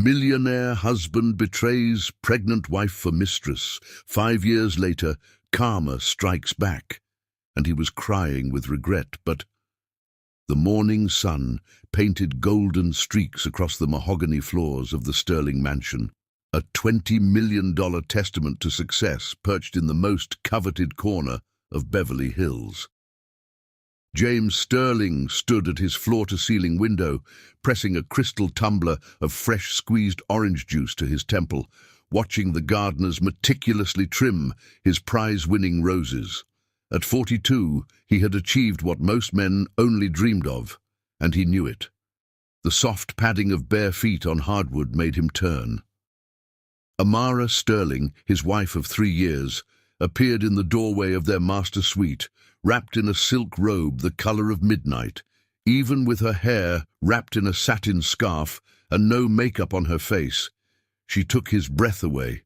Millionaire husband betrays pregnant wife for mistress. 5 years later, karma strikes back, and he was crying with regret, but the morning sun painted golden streaks across the mahogany floors of the Sterling mansion, a $20 million testament to success perched in the most coveted corner of Beverly Hills. James Sterling stood at his floor-to-ceiling window, pressing a crystal tumbler of fresh squeezed orange juice to his temple, watching the gardeners meticulously trim his prize-winning roses. At 42, he had achieved what most men only dreamed of, and he knew it. The soft padding of bare feet on hardwood made him turn. Amara Sterling, his wife of 3 years, appeared in the doorway of their master suite, wrapped in a silk robe the color of midnight, even with her hair wrapped in a satin scarf and no makeup on her face. She took his breath away.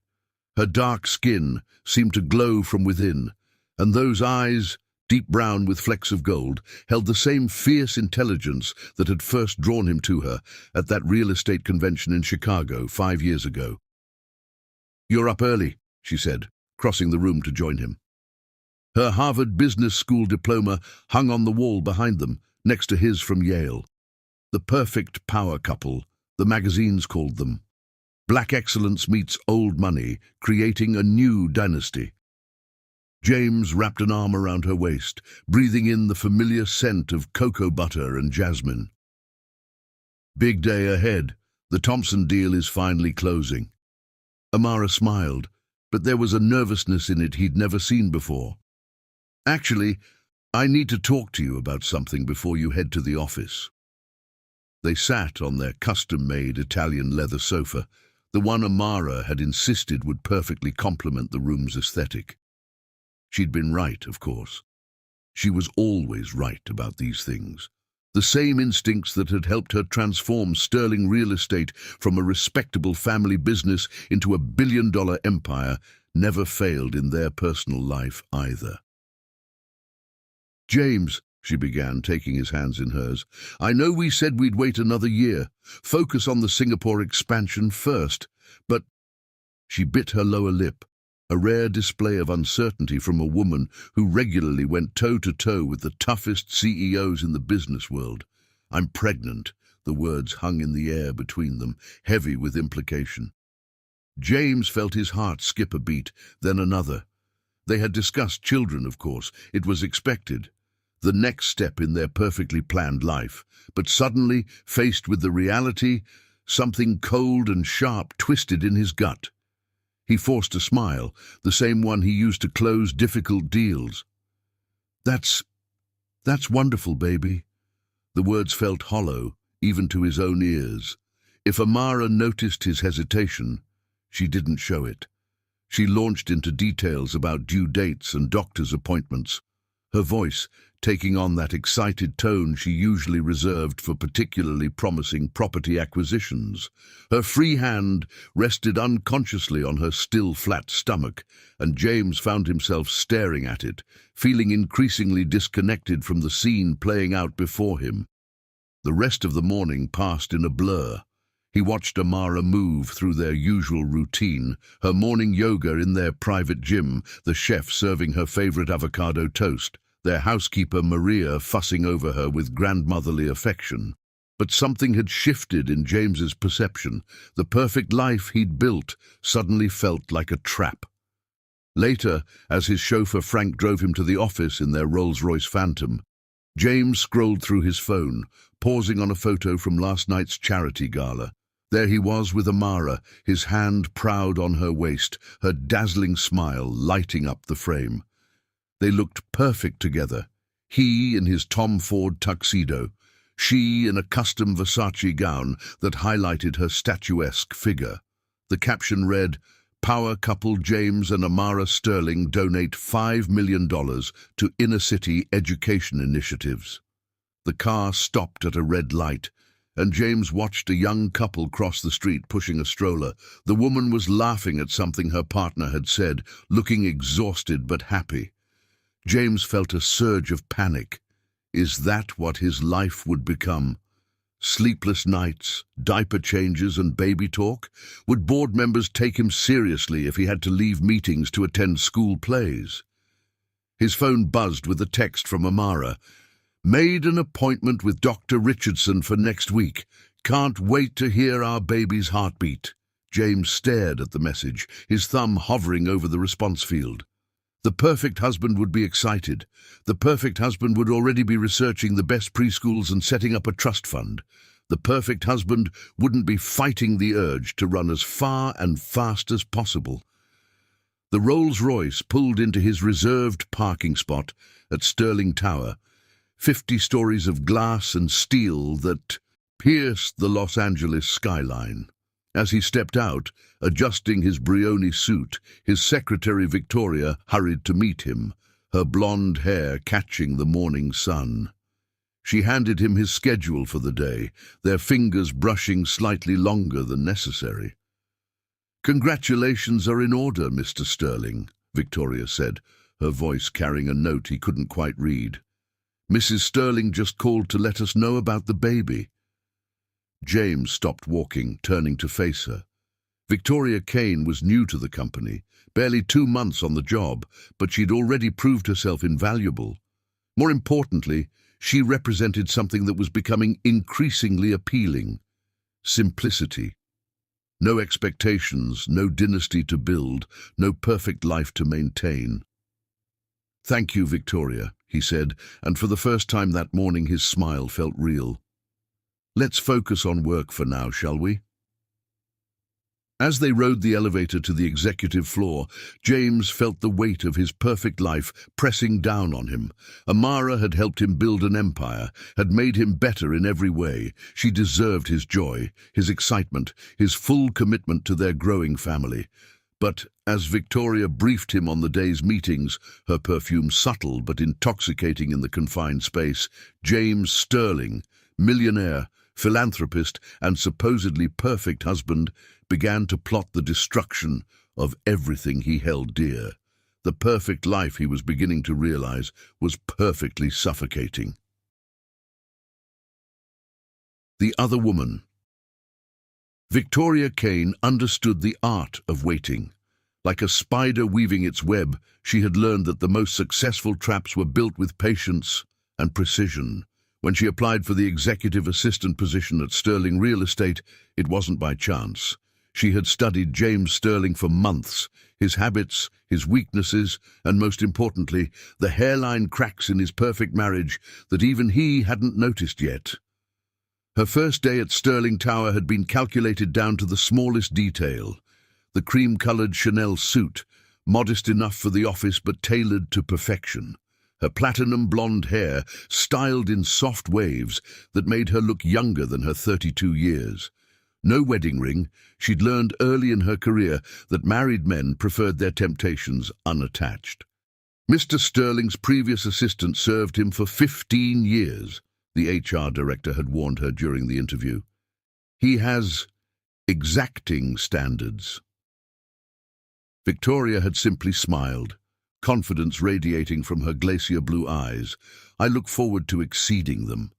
Her dark skin seemed to glow from within, and those eyes, deep brown with flecks of gold, held the same fierce intelligence that had first drawn him to her at that real estate convention in Chicago 5 years ago. "You're up early," she said, crossing the room to join him. Her Harvard Business School diploma hung on the wall behind them, next to his from Yale. The perfect power couple, the magazines called them. Black excellence meets old money, creating a new dynasty. James wrapped an arm around her waist, breathing in the familiar scent of cocoa butter and jasmine. "Big day ahead. The Thompson deal is finally closing." Amara smiled, but there was a nervousness in it he'd never seen before. "Actually, I need to talk to you about something before you head to the office." They sat on their custom-made Italian leather sofa, the one Amara had insisted would perfectly complement the room's aesthetic. She'd been right, of course. She was always right about these things. The same instincts that had helped her transform Sterling real estate from a respectable family business into a billion-dollar empire never failed in their personal life either. "James," she began, taking his hands in hers, "I know we said we'd wait another year, focus on the Singapore expansion first, but—" She bit her lower lip, a rare display of uncertainty from a woman who regularly went toe-to-toe with the toughest CEOs in the business world. "I'm pregnant," the words hung in the air between them, heavy with implication. James felt his heart skip a beat, then another. They had discussed children, of course. It was expected. The next step in their perfectly planned life. But suddenly, faced with the reality, something cold and sharp twisted in his gut. He forced a smile, the same one he used to close difficult deals. That's wonderful, baby." The words felt hollow, even to his own ears. If Amara noticed his hesitation, she didn't show it. She launched into details about due dates and doctor's appointments, her voice taking on that excited tone she usually reserved for particularly promising property acquisitions. Her free hand rested unconsciously on her still flat stomach, and James found himself staring at it, feeling increasingly disconnected from the scene playing out before him. The rest of the morning passed in a blur. He watched Amara move through their usual routine, her morning yoga in their private gym, the chef serving her favorite avocado toast, their housekeeper Maria fussing over her with grandmotherly affection. But something had shifted in James's perception. The perfect life he'd built suddenly felt like a trap. Later, as his chauffeur Frank drove him to the office in their Rolls-Royce Phantom, James scrolled through his phone, pausing on a photo from last night's charity gala. There he was with Amara, his hand proud on her waist, her dazzling smile lighting up the frame. They looked perfect together, he in his Tom Ford tuxedo, she in a custom Versace gown that highlighted her statuesque figure. The caption read, "Power couple James and Amara Sterling donate $5 million to inner-city education initiatives." The car stopped at a red light, and James watched a young couple cross the street pushing a stroller. The woman was laughing at something her partner had said, looking exhausted but happy. James felt a surge of panic. Is that what his life would become? Sleepless nights, diaper changes and baby talk? Would board members take him seriously if he had to leave meetings to attend school plays? His phone buzzed with a text from Amara. "Made an appointment with Dr. Richardson for next week. Can't wait to hear our baby's heartbeat." James stared at the message, his thumb hovering over the response field. The perfect husband would be excited. The perfect husband would already be researching the best preschools and setting up a trust fund. The perfect husband wouldn't be fighting the urge to run as far and fast as possible. The Rolls-Royce pulled into his reserved parking spot at Stirling Tower, 50 stories of glass and steel that pierced the Los Angeles skyline. As he stepped out, adjusting his Brioni suit, his secretary Victoria hurried to meet him, her blonde hair catching the morning sun. She handed him his schedule for the day, their fingers brushing slightly longer than necessary. "Congratulations are in order, Mr. Sterling," Victoria said, her voice carrying a note he couldn't quite read. "Mrs. Sterling just called to let us know about the baby." James stopped walking, turning to face her. Victoria Kane was new to the company, barely 2 months on the job, but she'd already proved herself invaluable. More importantly, she represented something that was becoming increasingly appealing: simplicity. No expectations, no dynasty to build, no perfect life to maintain. "Thank you, Victoria," he said, and for the first time that morning his smile felt real. "Let's focus on work for now, shall we?" As they rode the elevator to the executive floor, James felt the weight of his perfect life pressing down on him. Amara had helped him build an empire, had made him better in every way. She deserved his joy, his excitement, his full commitment to their growing family. But as Victoria briefed him on the day's meetings, her perfume subtle but intoxicating in the confined space, James Sterling, millionaire, philanthropist, and supposedly perfect husband, began to plot the destruction of everything he held dear. The perfect life he was beginning to realize was perfectly suffocating. The other woman. Victoria Kane understood the art of waiting. Like a spider weaving its web, she had learned that the most successful traps were built with patience and precision. When she applied for the executive assistant position at Sterling Real Estate, it wasn't by chance. She had studied James Sterling for months, his habits, his weaknesses, and most importantly, the hairline cracks in his perfect marriage that even he hadn't noticed yet. Her first day at Stirling Tower had been calculated down to the smallest detail. The cream-colored Chanel suit, modest enough for the office but tailored to perfection. Her platinum blonde hair, styled in soft waves that made her look younger than her 32 years. No wedding ring. She'd learned early in her career that married men preferred their temptations unattached. Mr. Sterling's previous assistant served him for 15 years, the HR director had warned her during the interview. He has exacting standards. Victoria had simply smiled, confidence radiating from her glacier blue eyes. "I look forward to exceeding them."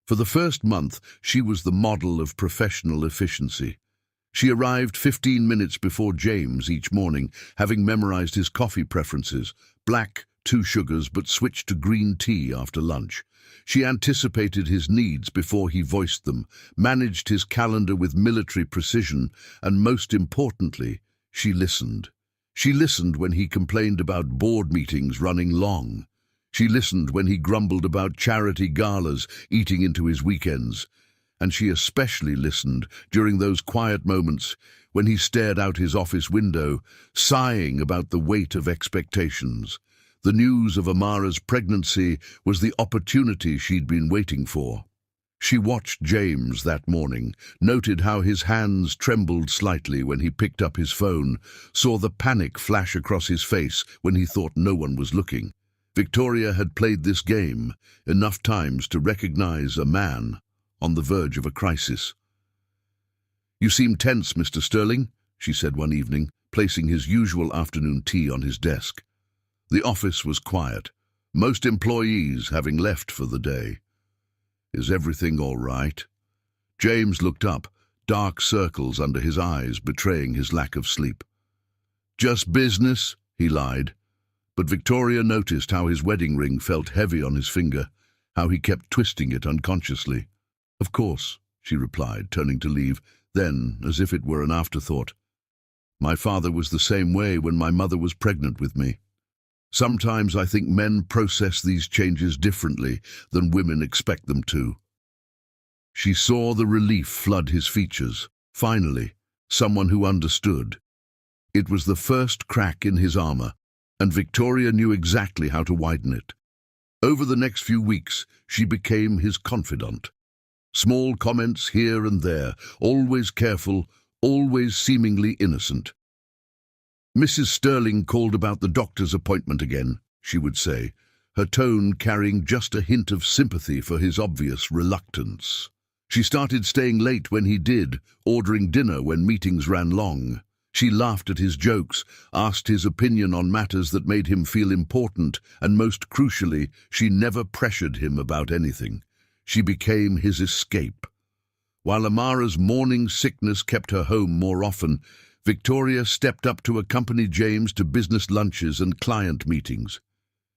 For the first month, she was the model of professional efficiency. She arrived 15 minutes before James each morning, having memorized his coffee preferences: black, 2 sugars, but switched to green tea after lunch. She anticipated his needs before he voiced them, managed his calendar with military precision, and most importantly, she listened. She listened when he complained about board meetings running long. She listened when he grumbled about charity galas eating into his weekends. And she especially listened during those quiet moments when he stared out his office window, sighing about the weight of expectations. The news of Amara's pregnancy was the opportunity she'd been waiting for. She watched James that morning, noted how his hands trembled slightly when he picked up his phone, saw the panic flash across his face when he thought no one was looking. Victoria had played this game enough times to recognize a man on the verge of a crisis. "You seem tense, Mr. Sterling," she said one evening, placing his usual afternoon tea on his desk. The office was quiet, most employees having left for the day. "Is everything all right?" James looked up, dark circles under his eyes betraying his lack of sleep. "Just business," he lied. But Victoria noticed how his wedding ring felt heavy on his finger, how he kept twisting it unconsciously. "Of course," she replied, turning to leave. Then, as if it were an afterthought, "My father was the same way when my mother was pregnant with me. Sometimes I think men process these changes differently than women expect them to." She saw the relief flood his features. Finally, someone who understood. It was the first crack in his armor, and Victoria knew exactly how to widen it. Over the next few weeks, she became his confidant. Small comments here and there, always careful, always seemingly innocent. "Mrs. Sterling called about the doctor's appointment again," she would say, her tone carrying just a hint of sympathy for his obvious reluctance. She started staying late when he did, ordering dinner when meetings ran long. She laughed at his jokes, asked his opinion on matters that made him feel important, and most crucially, she never pressured him about anything. She became his escape. While Amara's morning sickness kept her home more often, Victoria stepped up to accompany James to business lunches and client meetings.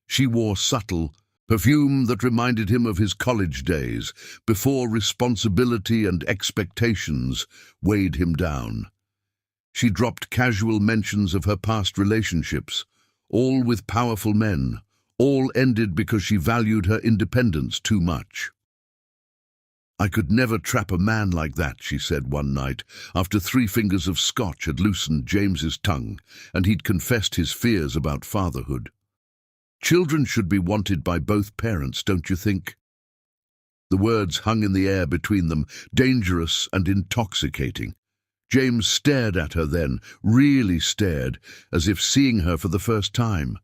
She wore subtle perfume that reminded him of his college days, before responsibility and expectations weighed him down. She dropped casual mentions of her past relationships, all with powerful men, all ended because she valued her independence too much. "I could never trap a man like that," she said one night, after 3 fingers of scotch had loosened James's tongue, and he'd confessed his fears about fatherhood. "Children should be wanted by both parents, don't you think?" The words hung in the air between them, dangerous and intoxicating. James stared at her then, really stared, as if seeing her for the first time.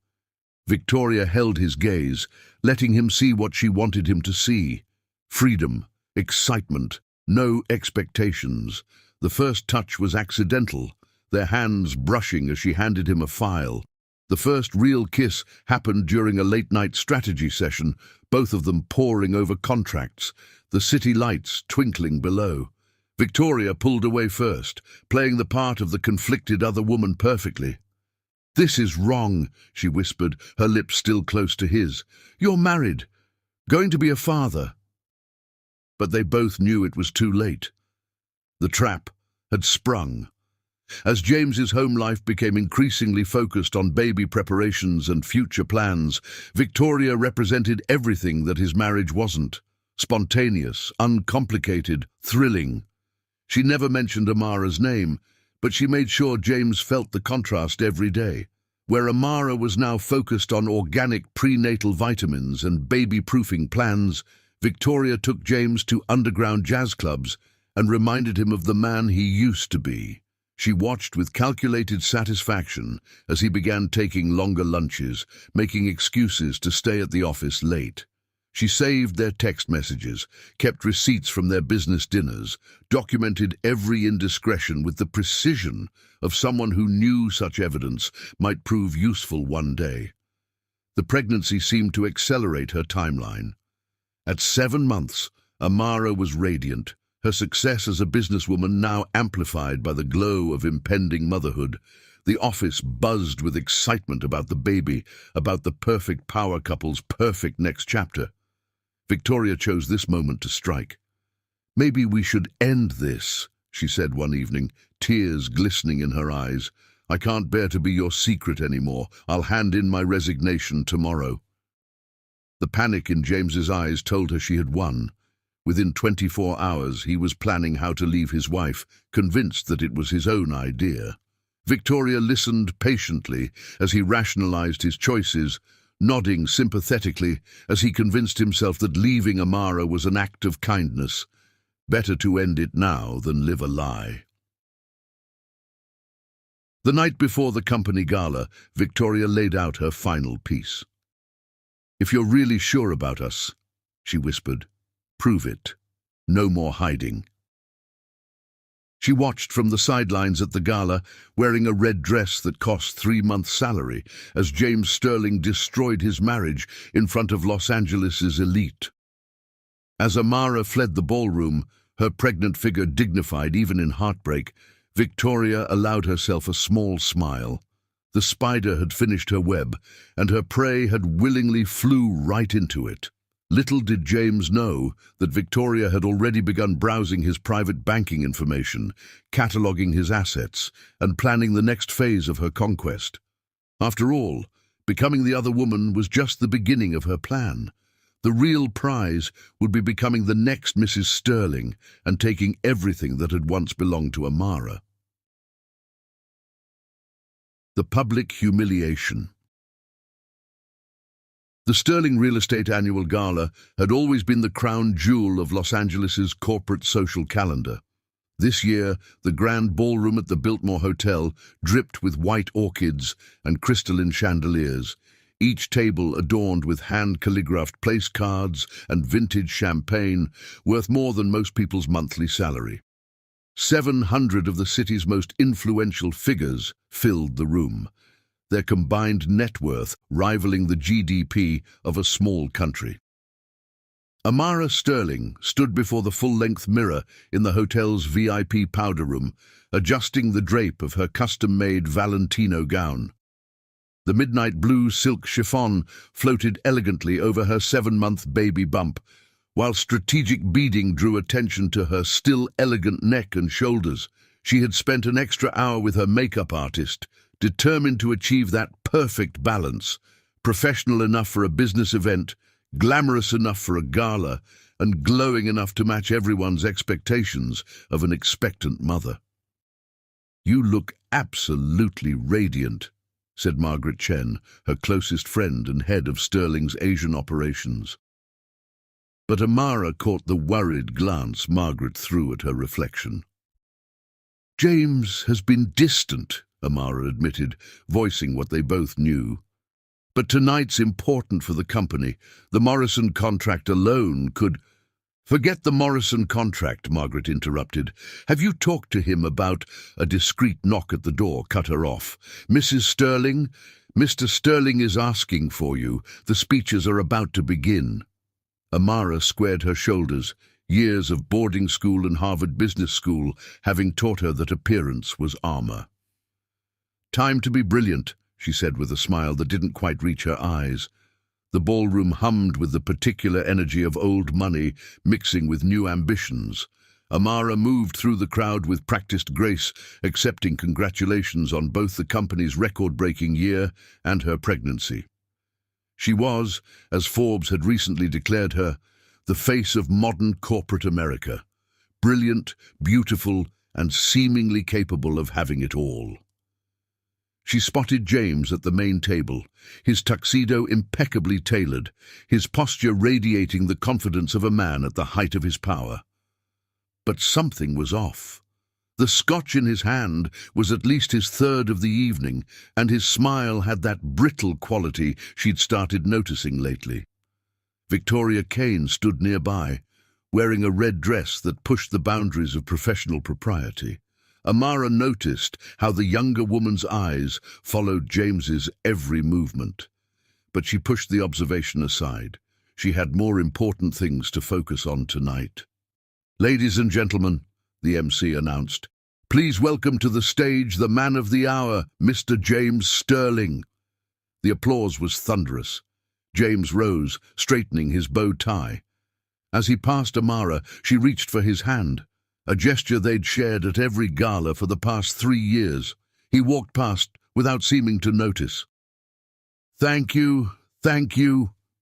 Victoria held his gaze, letting him see what she wanted him to see. Freedom, excitement, no expectations. The first touch was accidental, their hands brushing as she handed him a file. The first real kiss happened during a late-night strategy session, both of them poring over contracts, the city lights twinkling below. Victoria pulled away first, playing the part of the conflicted other woman perfectly. "This is wrong," she whispered, her lips still close to his. "You're married, going to be a father." But they both knew it was too late. The trap had sprung. As James's home life became increasingly focused on baby preparations and future plans, Victoria represented everything that his marriage wasn't. Spontaneous, uncomplicated, thrilling. She never mentioned Amara's name, but she made sure James felt the contrast every day. Where Amara was now focused on organic prenatal vitamins and baby-proofing plans, Victoria took James to underground jazz clubs and reminded him of the man he used to be. She watched with calculated satisfaction as he began taking longer lunches, making excuses to stay at the office late. She saved their text messages, kept receipts from their business dinners, documented every indiscretion with the precision of someone who knew such evidence might prove useful one day. The pregnancy seemed to accelerate her timeline. At 7 months, Amara was radiant, her success as a businesswoman now amplified by the glow of impending motherhood. The office buzzed with excitement about the baby, about the perfect power couple's perfect next chapter. Victoria chose this moment to strike. "Maybe we should end this," she said one evening, tears glistening in her eyes. "I can't bear to be your secret anymore. I'll hand in my resignation tomorrow." The panic in James's eyes told her she had won. Within 24 hours, he was planning how to leave his wife, convinced that it was his own idea. Victoria listened patiently as he rationalized his choices, nodding sympathetically as he convinced himself that leaving Amara was an act of kindness. Better to end it now than live a lie. The night before the company gala, Victoria laid out her final piece. "If you're really sure about us," she whispered, "prove it. No more hiding." She watched from the sidelines at the gala, wearing a red dress that cost 3 months' salary, as James Sterling destroyed his marriage in front of Los Angeles' elite. As Amara fled the ballroom, Her pregnant figure dignified even in heartbreak, Victoria allowed herself a small smile. The spider had finished her web, and her prey had willingly flew right into it. Little did James know that Victoria had already begun browsing his private banking information, cataloguing his assets, and planning the next phase of her conquest. After all, becoming the other woman was just the beginning of her plan. The real prize would be becoming the next Mrs. Sterling and taking everything that had once belonged to Amara. The public humiliation. The Sterling Real Estate Annual Gala had always been the crown jewel of Los Angeles's corporate social calendar. This year, the grand ballroom at the Biltmore Hotel dripped with white orchids and crystalline chandeliers, each table adorned with hand-calligraphed place cards and vintage champagne worth more than most people's monthly salary. 700 of the city's most influential figures filled the room, their combined net worth rivaling the GDP of a small country. Amara Sterling stood before the full-length mirror in the hotel's VIP powder room, adjusting the drape of her custom-made Valentino gown. The midnight blue silk chiffon floated elegantly over her 7-month baby bump, while strategic beading drew attention to her still elegant neck and shoulders. She had spent an extra hour with her makeup artist, determined to achieve that perfect balance, professional enough for a business event, glamorous enough for a gala, and glowing enough to match everyone's expectations of an expectant mother. "You look absolutely radiant," said Margaret Chen, her closest friend and head of Sterling's Asian operations. But Amara caught the worried glance Margaret threw at her reflection. "James has been distant," Amara admitted, voicing what they both knew. "But tonight's important for the company. The Morrison contract alone could—" "Forget the Morrison contract," Margaret interrupted. "Have you talked to him about—" A discreet knock at the door cut her off. "Mrs. Sterling, Mr. Sterling is asking for you. The speeches are about to begin." Amara squared her shoulders, years of boarding school and Harvard Business School having taught her that appearance was armor. "Time to be brilliant," she said with a smile that didn't quite reach her eyes. The ballroom hummed with the particular energy of old money mixing with new ambitions. Amara moved through the crowd with practiced grace, accepting congratulations on both the company's record-breaking year and her pregnancy. She was, as Forbes had recently declared her, the face of modern corporate America, brilliant, beautiful, and seemingly capable of having it all. She spotted James at the main table, his tuxedo impeccably tailored, his posture radiating the confidence of a man at the height of his power. But something was off. The scotch in his hand was at least his third of the evening, and his smile had that brittle quality she'd started noticing lately. Victoria Kane stood nearby, wearing a red dress that pushed the boundaries of professional propriety. Amara noticed how the younger woman's eyes followed James's every movement. But she pushed the observation aside. She had more important things to focus on tonight. "Ladies and gentlemen," the MC announced, "please welcome to the stage the man of the hour, Mr. James Sterling." The applause was thunderous. James rose, straightening his bow tie. As he passed Amara, she reached for his hand, a gesture they'd shared at every gala for the past 3 years. He walked past without seeming to notice. Thank you,"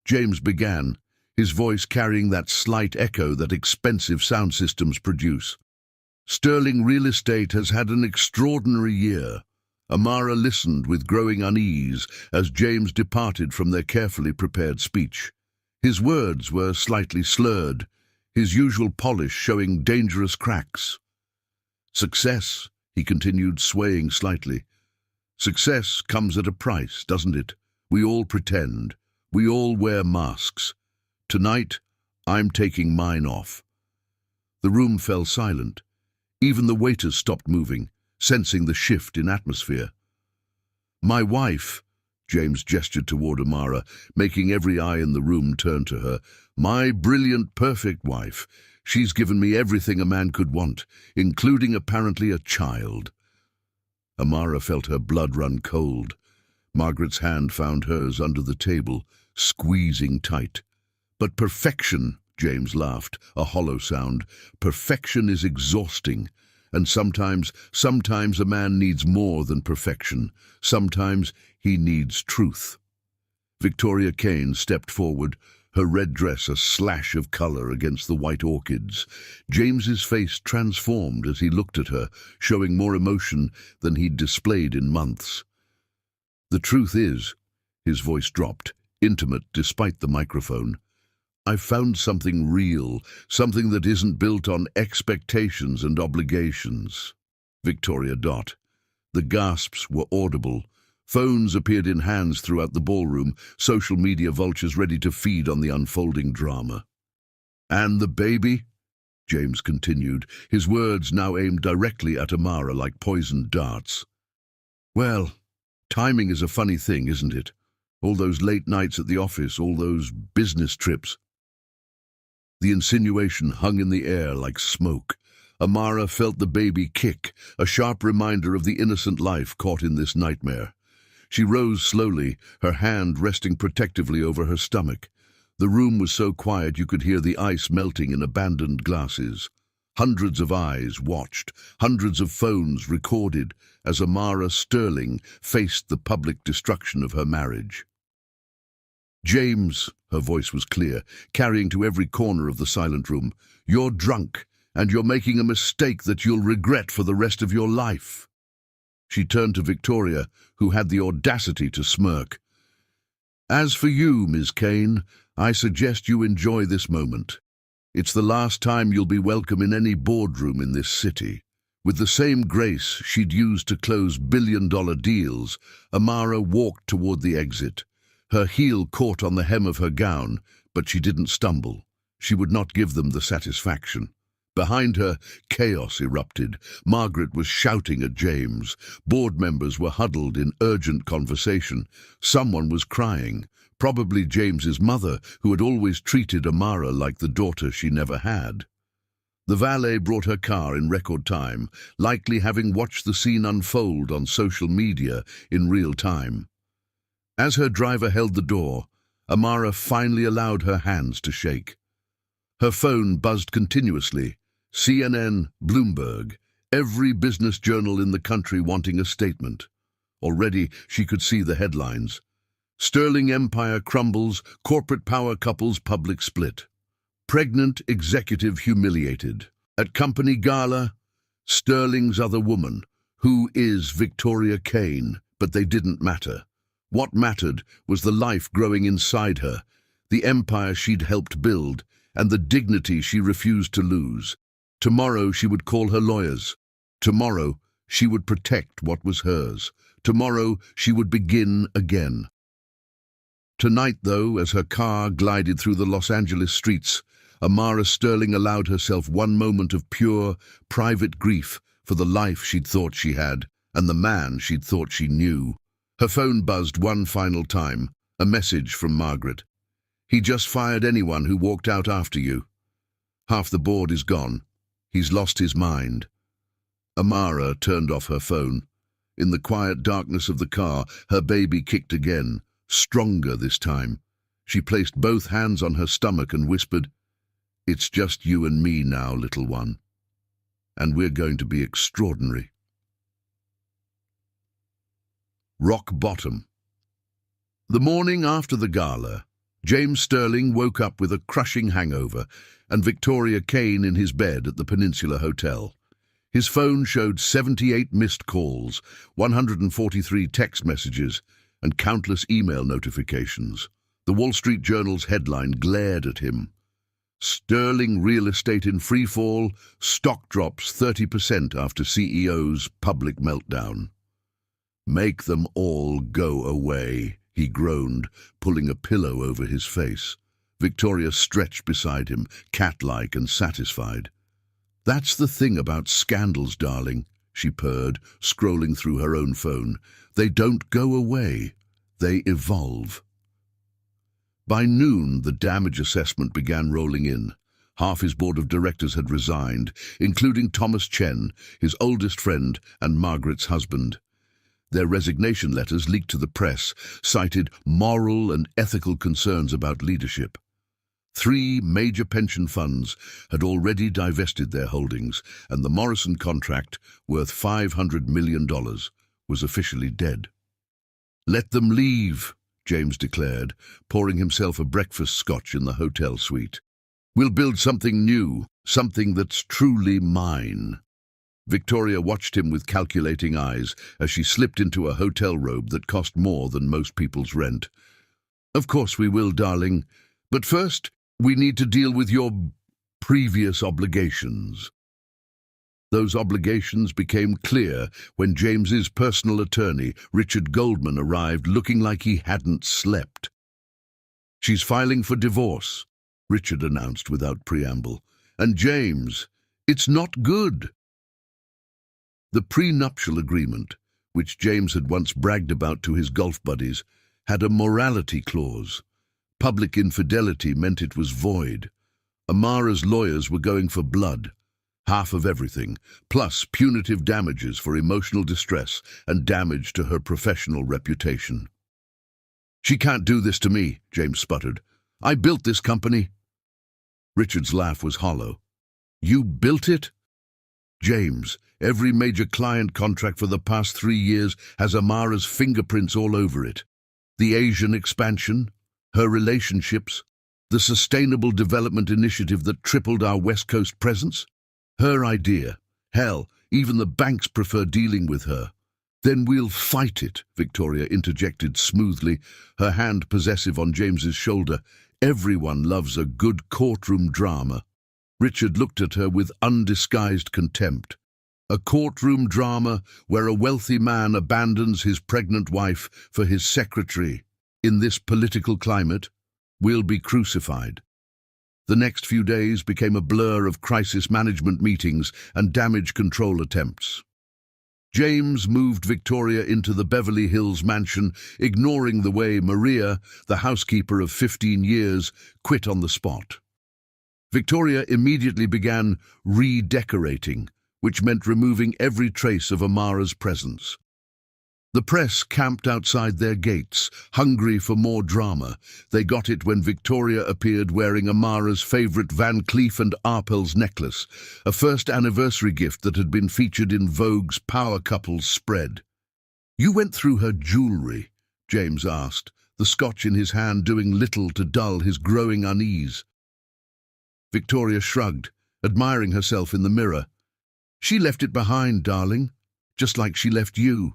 James began, his voice carrying that slight echo that expensive sound systems produce. "Sterling Real Estate has had an extraordinary year." Amara listened with growing unease as James departed from their carefully prepared speech. His words were slightly slurred, his usual polish showing dangerous cracks. "Success," he continued, swaying slightly. "Success comes at a price, doesn't it? We all pretend. We all wear masks. Tonight, I'm taking mine off." The room fell silent. Even the waiters stopped moving, sensing the shift in atmosphere. "My wife," James gestured toward Amara, making every eye in the room turn to her. "My brilliant, perfect wife. She's given me everything a man could want, including apparently a child." Amara felt her blood run cold. Margaret's hand found hers under the table, squeezing tight. "But perfection," James laughed, a hollow sound. "Perfection is exhausting. And sometimes a man needs more than perfection. Sometimes he needs truth." Victoria Kane stepped forward, her red dress a slash of color against the white orchids. James's face transformed as he looked at her, showing more emotion than he'd displayed in months. "The truth is," his voice dropped, intimate despite the microphone, "I've found something real, something that isn't built on expectations and obligations." Victoria Dot. The gasps were audible. Phones appeared in hands throughout the ballroom, social media vultures ready to feed on the unfolding drama. "And the baby?" James continued, his words now aimed directly at Amara like poisoned darts. "Well, timing is a funny thing, isn't it? All those late nights at the office, all those business trips." The insinuation hung in the air like smoke. Amara felt the baby kick, a sharp reminder of the innocent life caught in this nightmare. She rose slowly, her hand resting protectively over her stomach. The room was so quiet you could hear the ice melting in abandoned glasses. Hundreds of eyes watched, hundreds of phones recorded as Amara Sterling faced the public destruction of her marriage. "James," her voice was clear, carrying to every corner of the silent room, "you're drunk, and you're making a mistake that you'll regret for the rest of your life." She turned to Victoria, who had the audacity to smirk. "As for you, Ms. Kane, I suggest you enjoy this moment. It's the last time you'll be welcome in any boardroom in this city." With the same grace she'd used to close billion-dollar deals, Amara walked toward the exit. Her heel caught on the hem of her gown, but she didn't stumble. She would not give them the satisfaction. Behind her, chaos erupted. Margaret was shouting at James. Board members were huddled in urgent conversation. Someone was crying, probably James's mother, who had always treated Amara like the daughter she never had. The valet brought her car in record time, likely having watched the scene unfold on social media in real time. As her driver held the door, Amara finally allowed her hands to shake. Her phone buzzed continuously. CNN, Bloomberg, every business journal in the country wanting a statement. Already she could see the headlines. "Sterling Empire crumbles, corporate power couples public split. Pregnant executive humiliated. At company gala, Sterling's other woman. Who is Victoria Kane?" But they didn't matter. What mattered was the life growing inside her, the empire she'd helped build, and the dignity she refused to lose. Tomorrow she would call her lawyers. Tomorrow she would protect what was hers. Tomorrow she would begin again. Tonight, though, as her car glided through the Los Angeles streets, Amara Sterling allowed herself one moment of pure, private grief for the life she'd thought she had and the man she'd thought she knew. Her phone buzzed one final time, a message from Margaret. "He just fired anyone who walked out after you. Half the board is gone. He's lost his mind." Amara turned off her phone. In the quiet darkness of the car, her baby kicked again, stronger this time. She placed both hands on her stomach and whispered, "It's just you and me now, little one. And we're going to be extraordinary." Rock bottom. The morning after the gala, James Sterling woke up with a crushing hangover and Victoria Kane in his bed at the Peninsula Hotel. His phone showed 78 missed calls, 143 text messages, and countless email notifications. The Wall Street Journal's headline glared at him. "Sterling real estate in freefall, stock drops 30% after CEO's public meltdown." "Make them all go away," he groaned, pulling a pillow over his face. Victoria stretched beside him, cat-like and satisfied. "That's the thing about scandals, darling," she purred, scrolling through her own phone. "They don't go away, they evolve." By noon, the damage assessment began rolling in. Half his board of directors had resigned, including Thomas Chen, his oldest friend and Margaret's husband. Their resignation letters, leaked to the press, cited moral and ethical concerns about leadership. 3 major pension funds had already divested their holdings, and the Morrison contract, worth $500 million, was officially dead. "Let them leave," James declared, pouring himself a breakfast scotch in the hotel suite. "We'll build something new, something that's truly mine." Victoria watched him with calculating eyes as she slipped into a hotel robe that cost more than most people's rent. "Of course we will, darling. But first, we need to deal with your previous obligations." Those obligations became clear when James's personal attorney, Richard Goldman, arrived looking like he hadn't slept. "She's filing for divorce," Richard announced without preamble. "And James, it's not good." The prenuptial agreement, which James had once bragged about to his golf buddies, had a morality clause. Public infidelity meant it was void. Amara's lawyers were going for blood, half of everything, plus punitive damages for emotional distress and damage to her professional reputation. "She can't do this to me," James sputtered. "I built this company." Richard's laugh was hollow. "You built it?" "James, every major client contract for the past 3 years has Amara's fingerprints all over it. The Asian expansion, her relationships, the Sustainable Development Initiative that tripled our West Coast presence. Her idea. Hell, even the banks prefer dealing with her." "Then we'll fight it," Victoria interjected smoothly, her hand possessive on James's shoulder. "Everyone loves a good courtroom drama." Richard looked at her with undisguised contempt. "A courtroom drama where a wealthy man abandons his pregnant wife for his secretary. In this political climate, we'll be crucified." The next few days became a blur of crisis management meetings and damage control attempts. James moved Victoria into the Beverly Hills mansion, ignoring the way Maria, the housekeeper of 15 years, quit on the spot. Victoria immediately began redecorating, which meant removing every trace of Amara's presence. The press camped outside their gates, hungry for more drama. They got it when Victoria appeared wearing Amara's favorite Van Cleef & Arpels necklace, a first anniversary gift that had been featured in Vogue's Power Couples spread. "You went through her jewelry?" James asked, the scotch in his hand doing little to dull his growing unease. Victoria shrugged, admiring herself in the mirror. "She left it behind, darling, just like she left you."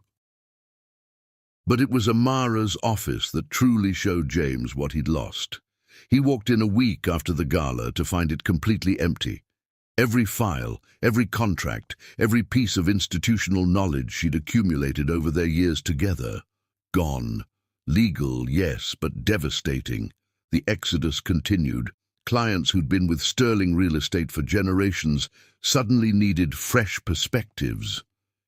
But it was Amara's office that truly showed James what he'd lost. He walked in a week after the gala to find it completely empty. Every file, every contract, every piece of institutional knowledge she'd accumulated over their years together, gone. Legal, yes, but devastating. The exodus continued. Clients who'd been with Sterling Real Estate for generations suddenly needed fresh perspectives.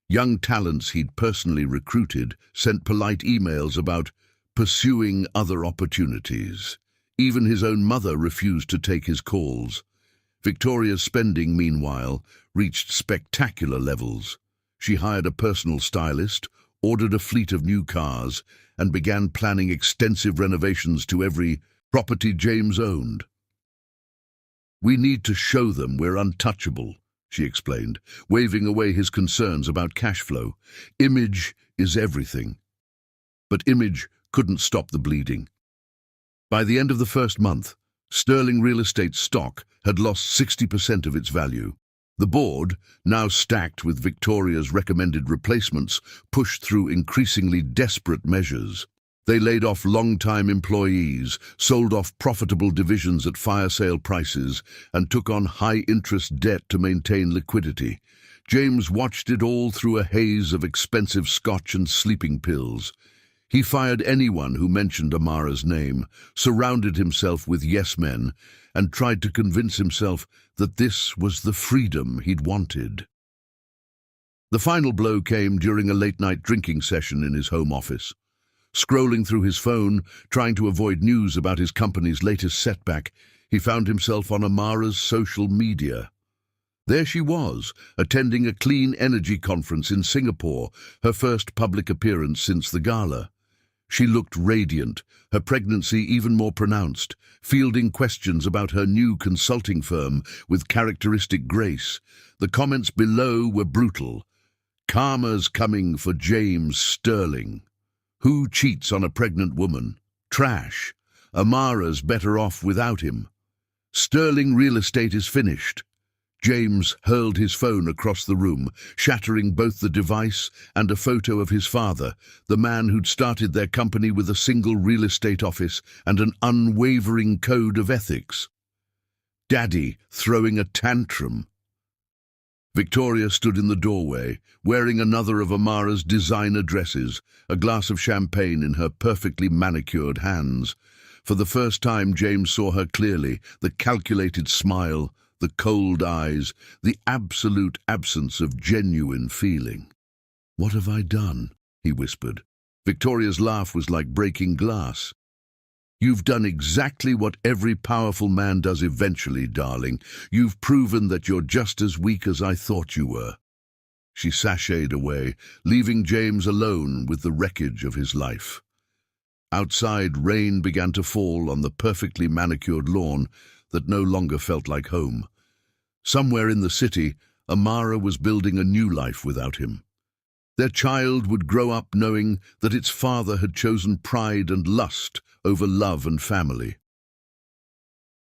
Young talents he'd personally recruited sent polite emails about pursuing other opportunities. Even his own mother refused to take his calls. Victoria's spending, meanwhile, reached spectacular levels. She hired a personal stylist, ordered a fleet of new cars, and began planning extensive renovations to every property James owned. "We need to show them we're untouchable," she explained, waving away his concerns about cash flow. "Image is everything." But image couldn't stop the bleeding. By the end of the first month, Sterling Real Estate stock had lost 60% of its value. The board, now stacked with Victoria's recommended replacements, pushed through increasingly desperate measures. They laid off long-time employees, sold off profitable divisions at fire sale prices, and took on high-interest debt to maintain liquidity. James watched it all through a haze of expensive scotch and sleeping pills. He fired anyone who mentioned Amara's name, surrounded himself with yes-men, and tried to convince himself that this was the freedom he'd wanted. The final blow came during a late-night drinking session in his home office. Scrolling through his phone, trying to avoid news about his company's latest setback, he found himself on Amara's social media. There she was, attending a clean energy conference in Singapore, her first public appearance since the gala. She looked radiant, her pregnancy even more pronounced, fielding questions about her new consulting firm with characteristic grace. The comments below were brutal. "Karma's coming for James Sterling. Who cheats on a pregnant woman? Trash. Amara's better off without him. Sterling real estate is finished." James hurled his phone across the room, shattering both the device and a photo of his father, the man who'd started their company with a single real estate office and an unwavering code of ethics. Daddy throwing a tantrum. Victoria stood in the doorway, wearing another of Amara's designer dresses, a glass of champagne in her perfectly manicured hands. For the first time, James saw her clearly, the calculated smile, the cold eyes, the absolute absence of genuine feeling. "What have I done?" he whispered. Victoria's laugh was like breaking glass. "You've done exactly what every powerful man does eventually, darling. You've proven that you're just as weak as I thought you were." She sashayed away, leaving James alone with the wreckage of his life. Outside, rain began to fall on the perfectly manicured lawn that no longer felt like home. Somewhere in the city, Amara was building a new life without him. Their child would grow up knowing that its father had chosen pride and lust over love and family.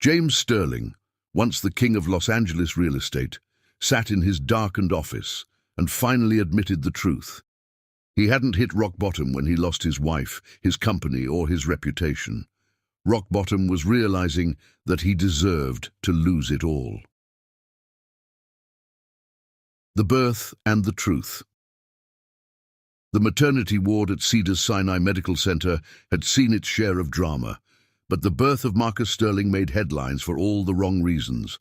James Sterling, once the king of Los Angeles real estate, sat in his darkened office and finally admitted the truth. He hadn't hit rock bottom when he lost his wife, his company, or his reputation. Rock bottom was realizing that he deserved to lose it all. The birth and the truth. The maternity ward at Cedars-Sinai Medical Center had seen its share of drama, but the birth of Marcus Sterling made headlines for all the wrong reasons.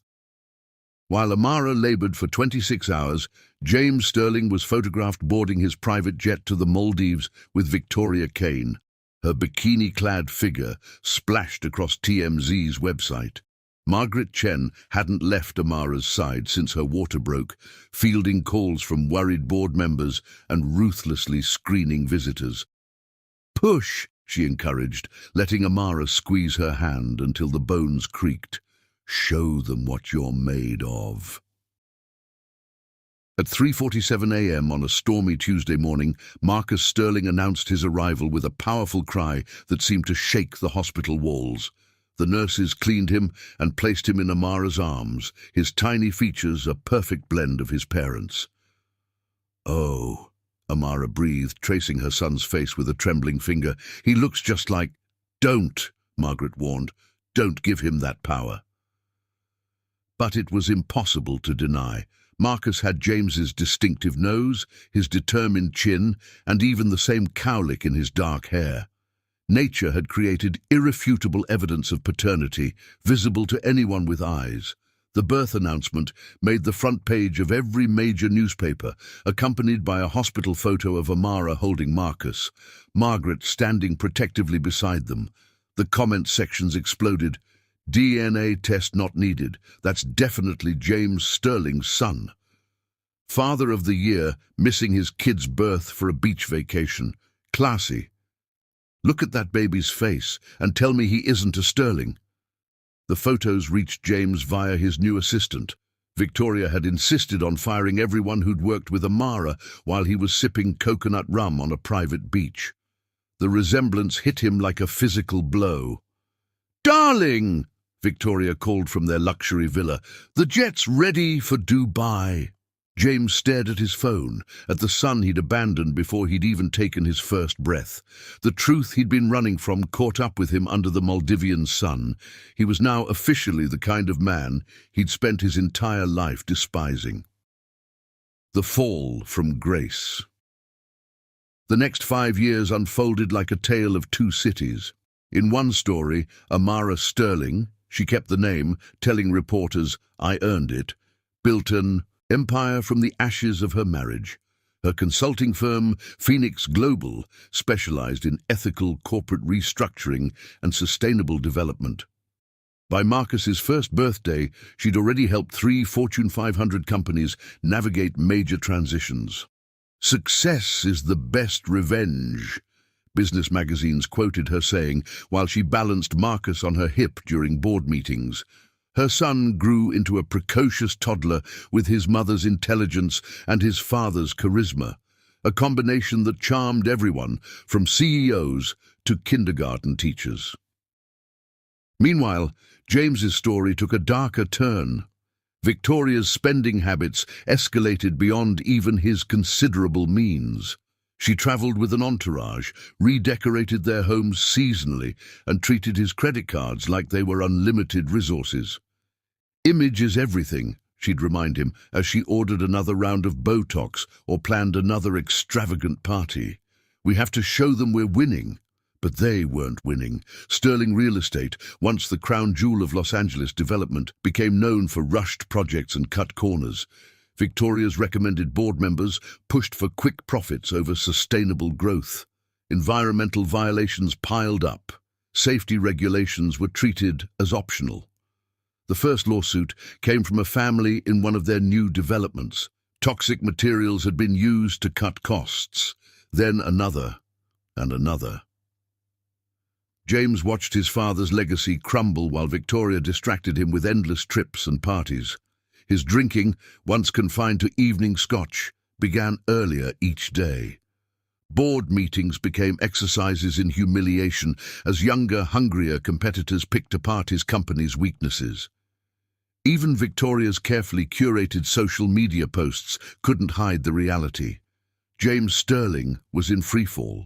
While Amara labored for 26 hours, James Sterling was photographed boarding his private jet to the Maldives with Victoria Kane, her bikini-clad figure splashed across TMZ's website. Margaret Chen hadn't left Amara's side since her water broke, fielding calls from worried board members and ruthlessly screening visitors. "Push," she encouraged, letting Amara squeeze her hand until the bones creaked. "Show them what you're made of." At 3:47 a.m. on a stormy Tuesday morning, Marcus Sterling announced his arrival with a powerful cry that seemed to shake the hospital walls. The nurses cleaned him and placed him in Amara's arms, his tiny features a perfect blend of his parents. "Oh," Amara breathed, tracing her son's face with a trembling finger. "He looks just like—" "Don't," Margaret warned. "Don't give him that power." But it was impossible to deny. Marcus had James's distinctive nose, his determined chin, and even the same cowlick in his dark hair. Nature had created irrefutable evidence of paternity, visible to anyone with eyes. The birth announcement made the front page of every major newspaper, accompanied by a hospital photo of Amara holding Marcus, Margaret standing protectively beside them. The comment sections exploded. "DNA test not needed. That's definitely James Sterling's son." "Father of the year, missing his kid's birth for a beach vacation. Classy. Look at that baby's face and tell me he isn't a Sterling." The photos reached James via his new assistant. Victoria had insisted on firing everyone who'd worked with Amara while he was sipping coconut rum on a private beach. The resemblance hit him like a physical blow. "Darling!" Victoria called from their luxury villa. "The jet's ready for Dubai." James stared at his phone, at the son he'd abandoned before he'd even taken his first breath. The truth he'd been running from caught up with him under the Maldivian sun. He was now officially the kind of man he'd spent his entire life despising. The fall from grace. The next 5 years unfolded like a tale of two cities. In one story, Amara Sterling, she kept the name, telling reporters, "I earned it," built an empire from the ashes of her marriage. Her consulting firm, Phoenix Global, specialized in ethical corporate restructuring and sustainable development. By Marcus's first birthday, she'd already helped 3 Fortune 500 companies navigate major transitions. "Success is the best revenge," business magazines quoted her saying while she balanced Marcus on her hip during board meetings. Her son grew into a precocious toddler with his mother's intelligence and his father's charisma, a combination that charmed everyone, from CEOs to kindergarten teachers. Meanwhile, James's story took a darker turn. Victoria's spending habits escalated beyond even his considerable means. She travelled with an entourage, redecorated their homes seasonally, and treated his credit cards like they were unlimited resources. "Image is everything," she'd remind him as she ordered another round of Botox or planned another extravagant party. "We have to show them we're winning." But they weren't winning. Sterling real estate, once the crown jewel of Los Angeles development, became known for rushed projects and cut corners. Victoria's recommended board members pushed for quick profits over sustainable growth. Environmental violations piled up. Safety regulations were treated as optional. The first lawsuit came from a family in one of their new developments. Toxic materials had been used to cut costs. Then another, and another. James watched his father's legacy crumble while Victoria distracted him with endless trips and parties. His drinking, once confined to evening scotch, began earlier each day. Board meetings became exercises in humiliation as younger, hungrier competitors picked apart his company's weaknesses. Even Victoria's carefully curated social media posts couldn't hide the reality. James Sterling was in freefall.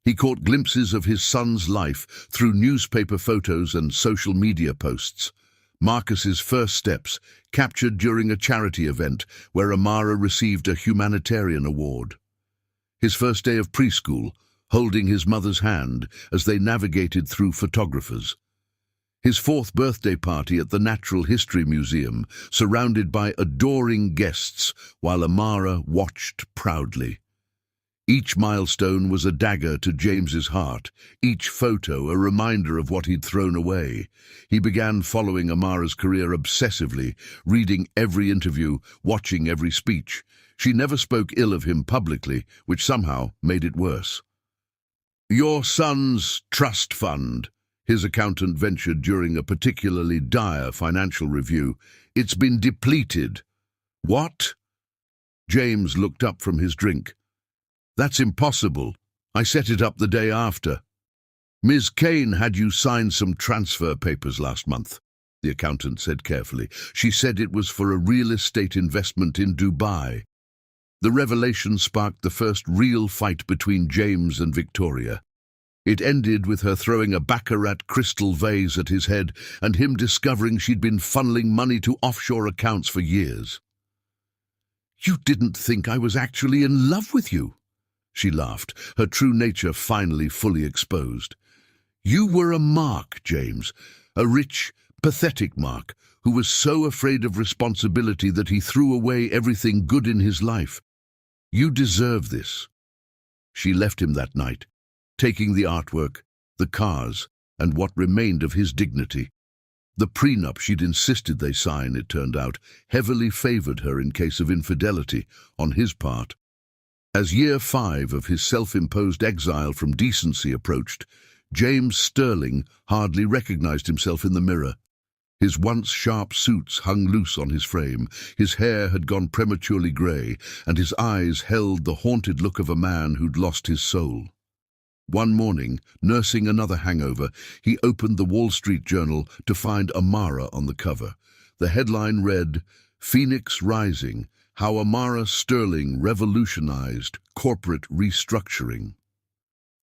He caught glimpses of his son's life through newspaper photos and social media posts. Marcus's first steps, captured during a charity event where Amara received a humanitarian award. His first day of preschool, holding his mother's hand as they navigated through photographers. His 4th birthday party at the Natural History Museum, surrounded by adoring guests while Amara watched proudly. Each milestone was a dagger to James's heart, each photo a reminder of what he'd thrown away. He began following Amara's career obsessively, reading every interview, watching every speech. She never spoke ill of him publicly, which somehow made it worse. "Your son's trust fund," his accountant ventured during a particularly dire financial review. "It's been depleted." "What?" James looked up from his drink. "That's impossible. I set it up the day after." "Ms. Kane had you sign some transfer papers last month," the accountant said carefully. "She said it was for a real estate investment in Dubai." The revelation sparked the first real fight between James and Victoria. It ended with her throwing a baccarat crystal vase at his head and him discovering she'd been funneling money to offshore accounts for years. "You didn't think I was actually in love with you?" She laughed, her true nature finally fully exposed. "You were a Mark, James, a rich, pathetic Mark, who was so afraid of responsibility that he threw away everything good in his life. You deserve this." She left him that night, taking the artwork, the cars, and what remained of his dignity. The prenup she'd insisted they sign, it turned out, heavily favoured her in case of infidelity on his part. As year 5 of his self-imposed exile from decency approached, James Sterling hardly recognized himself in the mirror. His once sharp suits hung loose on his frame, his hair had gone prematurely grey, and his eyes held the haunted look of a man who'd lost his soul. One morning, nursing another hangover, he opened the Wall Street Journal to find Amara on the cover. The headline read, "Phoenix Rising, How Amara Sterling Revolutionized Corporate Restructuring."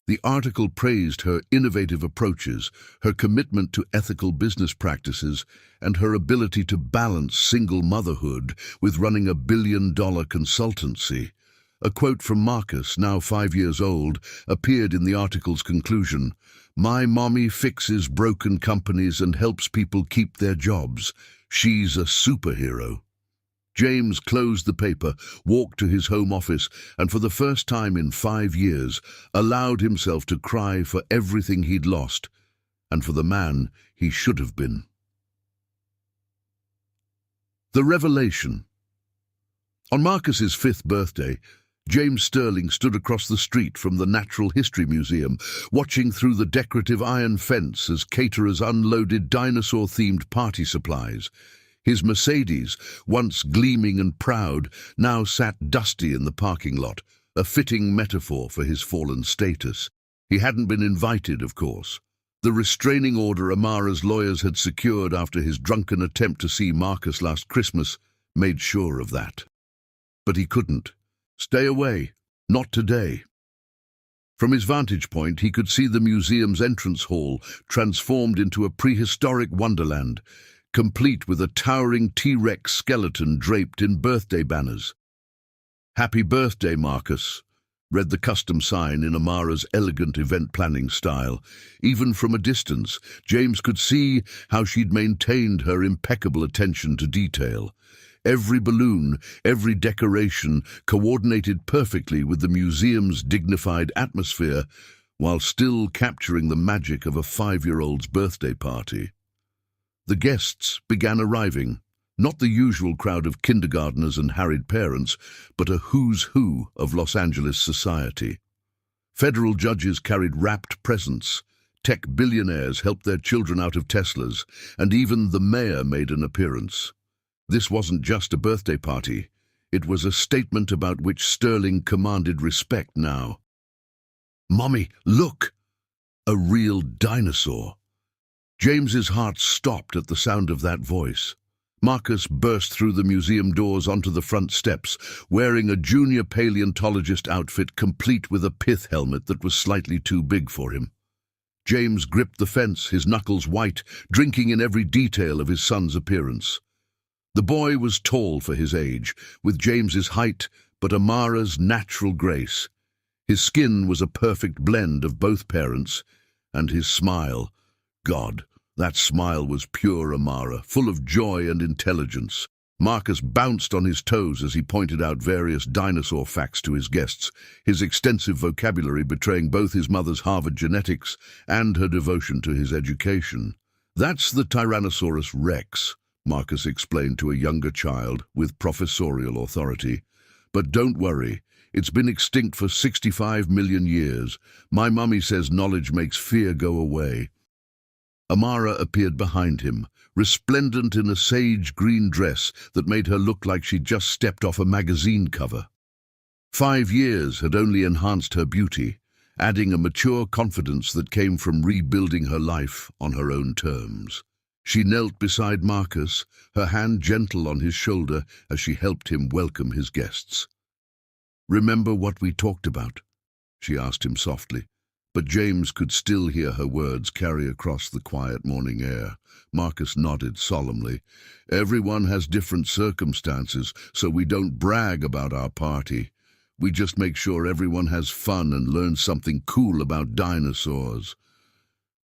The article praised her innovative approaches, her commitment to ethical business practices, and her ability to balance single motherhood with running a billion-dollar consultancy. A quote from Marcus, now 5 years old, appeared in the article's conclusion. "My mommy fixes broken companies and helps people keep their jobs. She's a superhero." James closed the paper, walked to his home office, and for the first time in 5 years, allowed himself to cry for everything he'd lost. and for the man he should have been. The revelation. On Marcus's 5th birthday, James Sterling stood across the street from the Natural History Museum, watching through the decorative iron fence as caterers unloaded dinosaur-themed party supplies. His Mercedes, once gleaming and proud, now sat dusty in the parking lot, a fitting metaphor for his fallen status. He hadn't been invited, of course. The restraining order Amara's lawyers had secured after his drunken attempt to see Marcus last Christmas made sure of that. But he couldn't. Stay away. Not today. From his vantage point, he could see the museum's entrance hall transformed into a prehistoric wonderland, complete with a towering T-Rex skeleton draped in birthday banners. "Happy birthday, Marcus," read the custom sign in Amara's elegant event-planning style. Even from a distance, James could see how she'd maintained her impeccable attention to detail. Every balloon, every decoration coordinated perfectly with the museum's dignified atmosphere, while still capturing the magic of a 5-year-old's birthday party. The guests began arriving, not the usual crowd of kindergartners and harried parents, but a who's who of Los Angeles society. Federal judges carried wrapped presents, tech billionaires helped their children out of Teslas, and even the mayor made an appearance. This wasn't just a birthday party. It was a statement about which Sterling commanded respect now. "Mommy, look! A real dinosaur!" James's heart stopped at the sound of that voice. Marcus burst through the museum doors onto the front steps, wearing a junior paleontologist outfit complete with a pith helmet that was slightly too big for him. James gripped the fence, his knuckles white, drinking in every detail of his son's appearance. The boy was tall for his age, with James's height but Amara's natural grace. His skin was a perfect blend of both parents, and his smile, God, that smile was pure Amara, full of joy and intelligence. Marcus bounced on his toes as he pointed out various dinosaur facts to his guests, his extensive vocabulary betraying both his mother's Harvard genetics and her devotion to his education. "That's the Tyrannosaurus Rex," Marcus explained to a younger child with professorial authority. "But don't worry, it's been extinct for 65 million years. My mummy says knowledge makes fear go away." Amara appeared behind him, resplendent in a sage green dress that made her look like she'd just stepped off a magazine cover. 5 years had only enhanced her beauty, adding a mature confidence that came from rebuilding her life on her own terms. She knelt beside Marcus, her hand gentle on his shoulder as she helped him welcome his guests. "Remember what we talked about?" she asked him softly, but James could still hear her words carry across the quiet morning air. Marcus nodded solemnly. "Everyone has different circumstances, so we don't brag about our party. We just make sure everyone has fun and learns something cool about dinosaurs."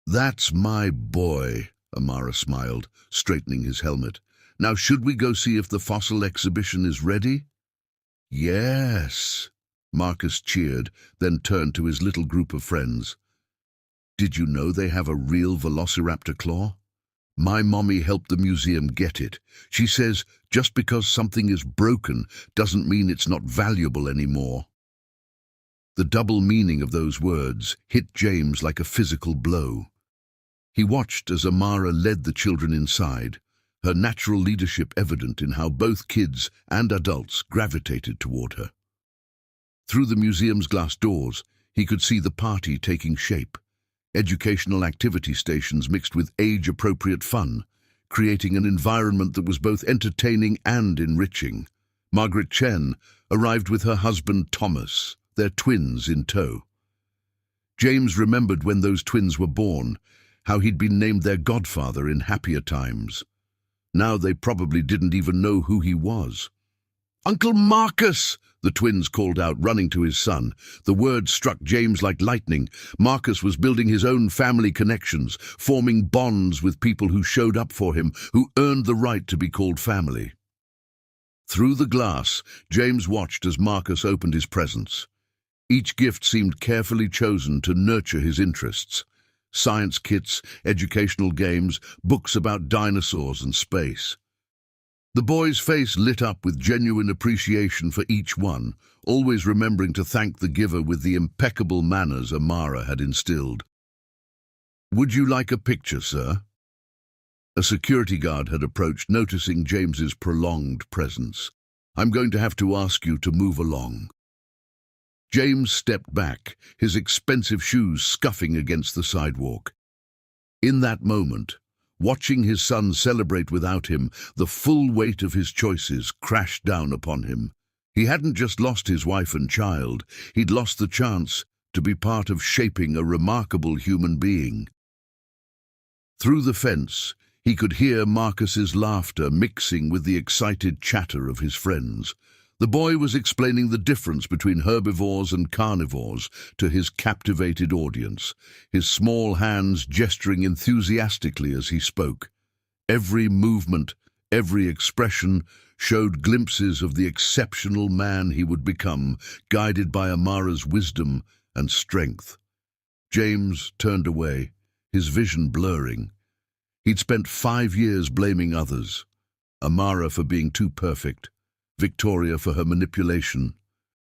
"That's my boy," Amara smiled, straightening his helmet. "Now should we go see if the fossil exhibition is ready?" "Yes," Marcus cheered, then turned to his little group of friends. "Did you know they have a real velociraptor claw? My mommy helped the museum get it. She says just because something is broken doesn't mean it's not valuable anymore." The double meaning of those words hit James like a physical blow. He watched as Amara led the children inside, her natural leadership evident in how both kids and adults gravitated toward her. Through the museum's glass doors, he could see the party taking shape. Educational activity stations mixed with age-appropriate fun, creating an environment that was both entertaining and enriching. Margaret Chen arrived with her husband Thomas, their twins in tow. James remembered when those twins were born, how he'd been named their godfather in happier times. Now they probably didn't even know who he was. "Uncle Marcus!" the twins called out, running to his son. The word struck James like lightning. Marcus was building his own family connections, forming bonds with people who showed up for him, who earned the right to be called family. Through the glass, James watched as Marcus opened his presents. Each gift seemed carefully chosen to nurture his interests. science kits, educational games, books about dinosaurs and space. The boy's face lit up with genuine appreciation for each one, always remembering to thank the giver with the impeccable manners Amara had instilled. "Would you like a picture, sir?" A security guard had approached, noticing James's prolonged presence. "I'm going to have to ask you to move along." James stepped back, his expensive shoes scuffing against the sidewalk. In that moment, watching his son celebrate without him, the full weight of his choices crashed down upon him. He hadn't just lost his wife and child, he'd lost the chance to be part of shaping a remarkable human being. Through the fence, he could hear Marcus's laughter mixing with the excited chatter of his friends. The boy was explaining the difference between herbivores and carnivores to his captivated audience, his small hands gesturing enthusiastically as he spoke. Every movement, every expression showed glimpses of the exceptional man he would become, guided by Amara's wisdom and strength. James turned away, his vision blurring. He'd spent 5 years blaming others, Amara for being too perfect, Victoria for her manipulation,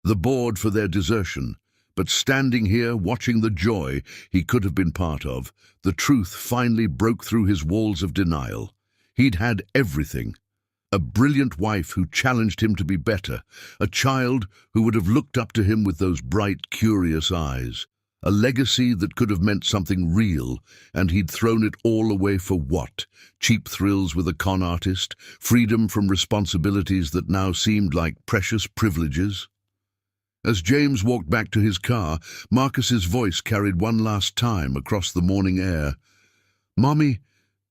the board for their desertion, but standing here watching the joy he could have been part of, the truth finally broke through his walls of denial. He'd had everything. A brilliant wife who challenged him to be better, a child who would have looked up to him with those bright, curious eyes, a legacy that could have meant something real, and he'd thrown it all away for what? Cheap thrills with a con artist, freedom from responsibilities that now seemed like precious privileges? As James walked back to his car, Marcus's voice carried one last time across the morning air. "Mommy,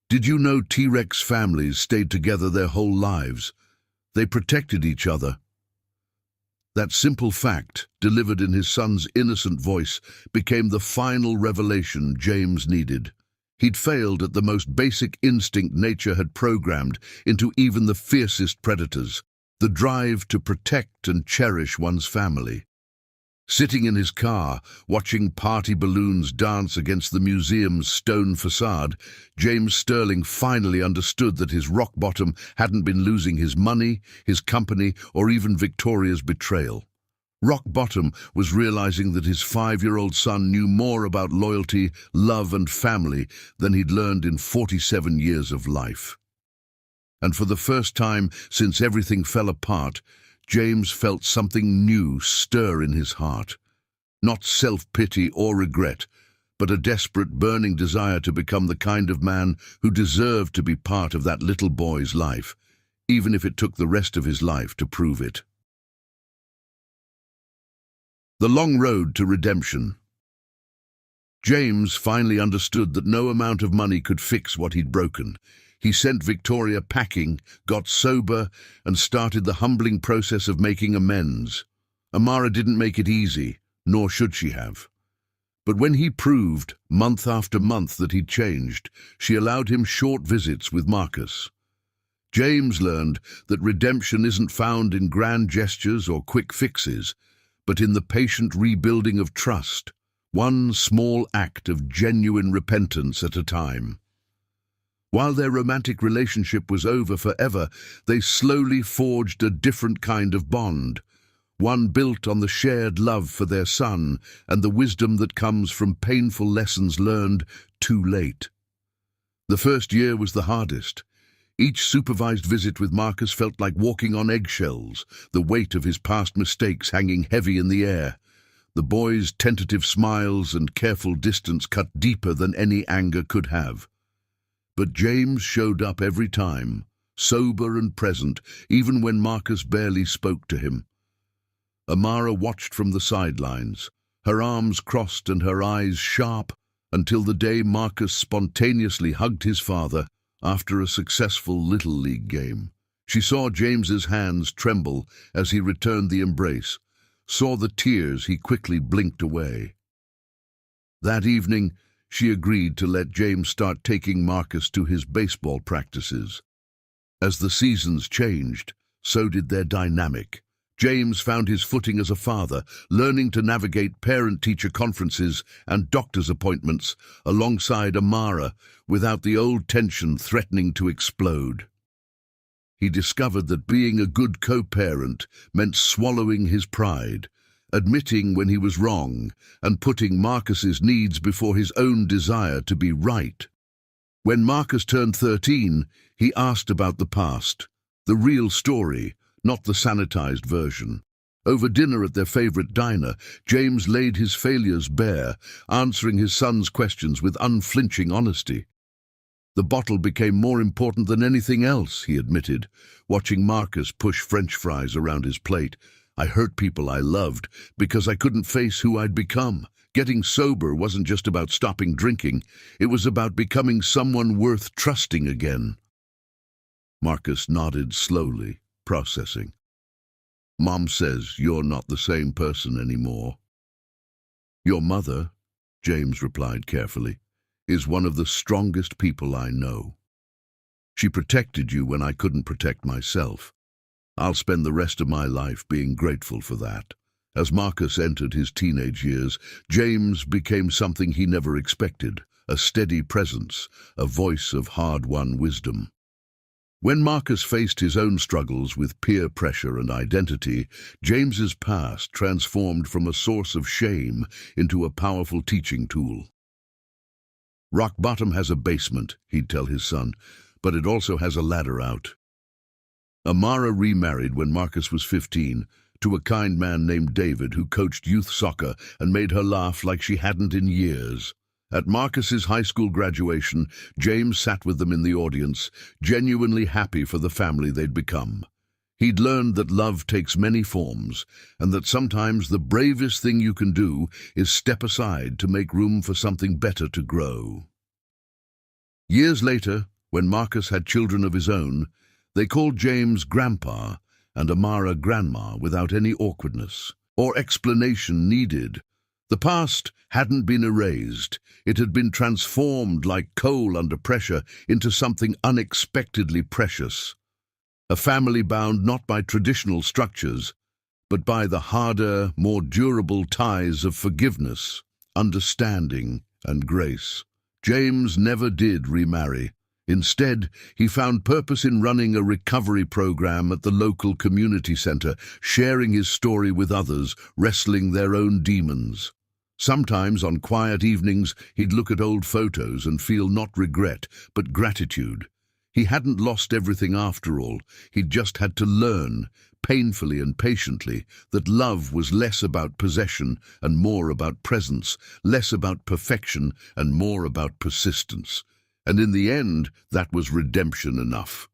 did you know T-Rex families stayed together their whole lives? They protected each other." That simple fact, delivered in his son's innocent voice, became the final revelation James needed. He'd failed at the most basic instinct nature had programmed into even the fiercest predators, the drive to protect and cherish one's family. Sitting in his car, watching party balloons dance against the museum's stone facade, James Sterling finally understood that his rock bottom hadn't been losing his money, his company, or even Victoria's betrayal. Rock bottom was realizing that his 5-year-old son knew more about loyalty, love, and family than he'd learned in 47 years of life. And for the first time since everything fell apart, James felt something new stir in his heart. Not self-pity or regret, but a desperate, burning desire to become the kind of man who deserved to be part of that little boy's life, even if it took the rest of his life to prove it. The long road to redemption. James finally understood that no amount of money could fix what he'd broken. He sent Victoria packing, got sober, and started the humbling process of making amends. Amara didn't make it easy, nor should she have. But when he proved, month after month, that he'd changed, she allowed him short visits with Marcus. James learned that redemption isn't found in grand gestures or quick fixes, but in the patient rebuilding of trust, one small act of genuine repentance at a time. While their romantic relationship was over forever, they slowly forged a different kind of bond, one built on the shared love for their son and the wisdom that comes from painful lessons learned too late. The first year was the hardest. Each supervised visit with Marcus felt like walking on eggshells, the weight of his past mistakes hanging heavy in the air. The boy's tentative smiles and careful distance cut deeper than any anger could have. But James showed up every time, sober and present, even when Marcus barely spoke to him. Amara watched from the sidelines, her arms crossed and her eyes sharp, until the day Marcus spontaneously hugged his father after a successful Little League game. She saw James's hands tremble as he returned the embrace, saw the tears he quickly blinked away. That evening, she agreed to let James start taking Marcus to his baseball practices. As the seasons changed, so did their dynamic. James found his footing as a father, learning to navigate parent-teacher conferences and doctor's appointments alongside Amara without the old tension threatening to explode. He discovered that being a good co-parent meant swallowing his pride, admitting when he was wrong, and putting Marcus's needs before his own desire to be right. When Marcus turned 13, he asked about the past, the real story, not the sanitized version. Over dinner at their favorite diner, James laid his failures bare, answering his son's questions with unflinching honesty. The bottle became more important than anything else, he admitted, watching Marcus push French fries around his plate. I hurt people I loved because I couldn't face who I'd become. Getting sober wasn't just about stopping drinking, it was about becoming someone worth trusting again. Marcus nodded slowly, processing. Mom says you're not the same person anymore. Your mother, James replied carefully, is one of the strongest people I know. She protected you when I couldn't protect myself. I'll spend the rest of my life being grateful for that. As Marcus entered his teenage years, James became something he never expected, a steady presence, a voice of hard-won wisdom. When Marcus faced his own struggles with peer pressure and identity, James's past transformed from a source of shame into a powerful teaching tool. Rock bottom has a basement, he'd tell his son, but it also has a ladder out. Amara remarried when Marcus was 15 to a kind man named David who coached youth soccer and made her laugh like she hadn't in years. At Marcus's high school graduation, James sat with them in the audience, genuinely happy for the family they'd become. He'd learned that love takes many forms, and that sometimes the bravest thing you can do is step aside to make room for something better to grow. Years later, when Marcus had children of his own, they called James Grandpa and Amara Grandma without any awkwardness or explanation needed. The past hadn't been erased. It had been transformed like coal under pressure into something unexpectedly precious. A family bound not by traditional structures, but by the harder, more durable ties of forgiveness, understanding, and grace. James never did remarry. Instead, he found purpose in running a recovery program at the local community center, sharing his story with others, wrestling their own demons. Sometimes, on quiet evenings, he'd look at old photos and feel not regret, but gratitude. He hadn't lost everything after all. He'd just had to learn, painfully and patiently, that love was less about possession and more about presence, less about perfection and more about persistence. And in the end, that was redemption enough.